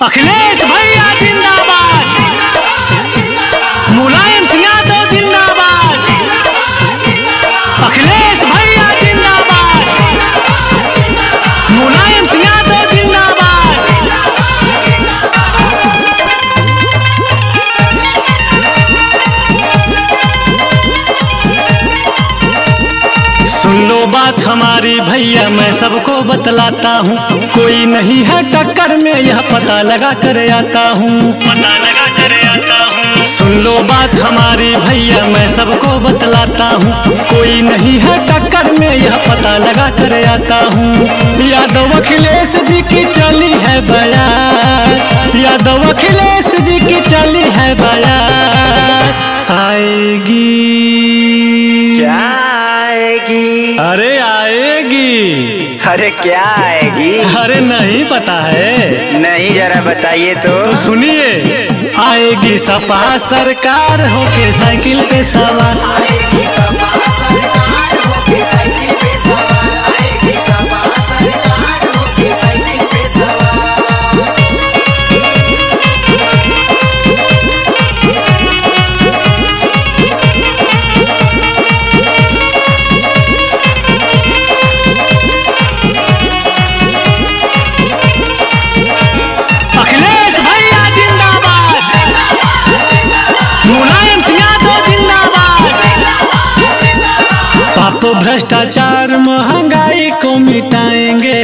अखिलेश भैया जिंदाबाद, मुलायम सिंह यादव जिंदाबाद, अखिलेश भैया जिंदाबाद, मुलायम सिंह यादव जिंदाबाद। सुन लो बात हमारी भैया, मैं सबको बतलाता हूँ, कोई नहीं है टक्कर में, यह पता लगा कर आता हूँ। सुन लो बात हमारी भैया, मैं सबको बतलाता हूँ, कोई नहीं है टक्कर में, यह पता लगा कर आता हूँ। यादव अखिलेश जी की चली है बयान, यादव अखिलेश जी की चली है बयान। आएगी क्या आएगी? अरे आएगी। अरे क्या आएगी? अरे नहीं पता है? नहीं, जरा बताइए तो सुनिए, आएगी सपा सरकार होके साइकिल पे सवार, आएगी सपा सरकार होके साइकिल पे सवार, आएगी सपा सरकार होके साइकिल पे सवार। अखिलेश भैया जिंदाबाद, मुलायम सिंह यादव जिंदाबाद। पाप भ्रष्टाचार महंगाई को मिटाएंगे,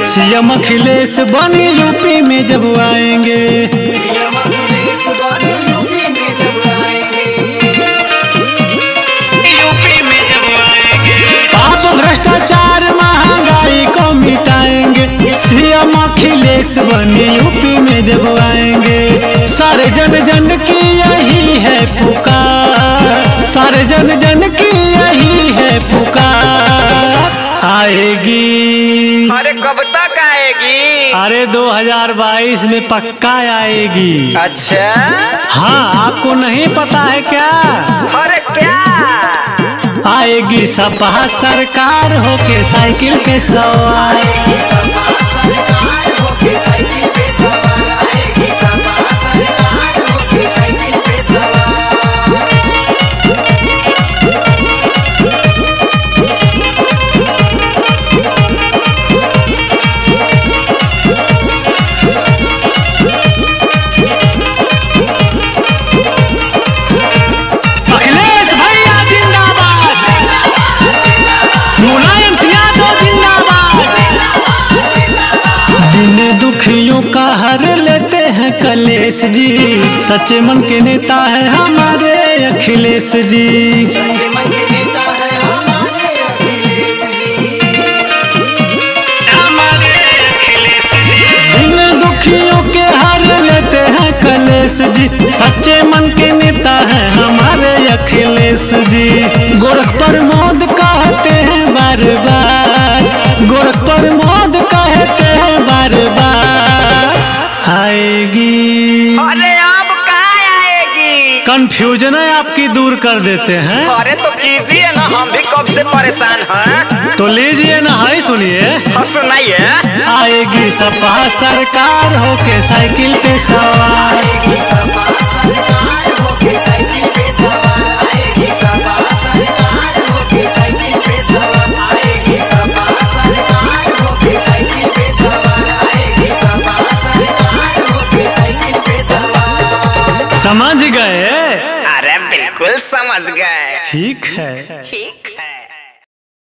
सीएम अखिलेश बनी यूपी में जब आएंगे। सीएम अखिलेश बने यूपी में जब आएंगे, यूपी में जब आएंगे। पाप भ्रष्टाचार महंगाई को मिटाएंगे, सीएम अखिलेश बनी यूपी में जब आएंगे। सारे जन जन की यही है पुकार, सारे जन जन की यही है पुकार। आएगी। अरे कब तक आएगी? अरे 2022 में पक्का आएगी। अच्छा, हाँ, आपको नहीं पता है क्या? अरे क्या? आएगी सपा सरकार होके साइकिल पे सवार, आएगी सपा सरकार होके साइकिल पे सवार, आएगी सपा सरकार होके साइकिल पे सवार। अखिलेश भैया जिंदाबाद, मुलायम सिंह यादव जिंदाबाद। दिन दुखियों का हर लेते हैं कलेश जी, सच्चे मन के नेता है हमारे अखिलेश जी। सच्चे मन के नेता है हमारे अखिलेश जी, हमारे अखिलेश जी। दिन दुखियों के हर लेते हैं कलेश जी, सच्चे मन के नेता है हमारे अखिलेश जी। गोरख प्रमोद कहते हैं बार बार, गोरख प्रमोद कहते हैं बार बार। आएगी। अरे अब क्या आएगी? कंफ्यूजन है आपकी दूर कर देते हैं। अरे तो कीजिए ना, हम भी कब से परेशान हैं। तो लीजिए ना, हाय सुनिए। हाँ, सुनाइए। आएगी सपा सरकार होके साइकिल पे सवार, आएगी सपा सरकार होके साइकिल पे सवार, आएगी सपा सरकार होके साइकिल पे सवार, आएगी सपा सरकार होके साइकिल पे सवार, आएगी सपा सरकार होके साइकिल पे सवार। समझ गए? अरे बिल्कुल समझ गए। ठीक है। ठीक।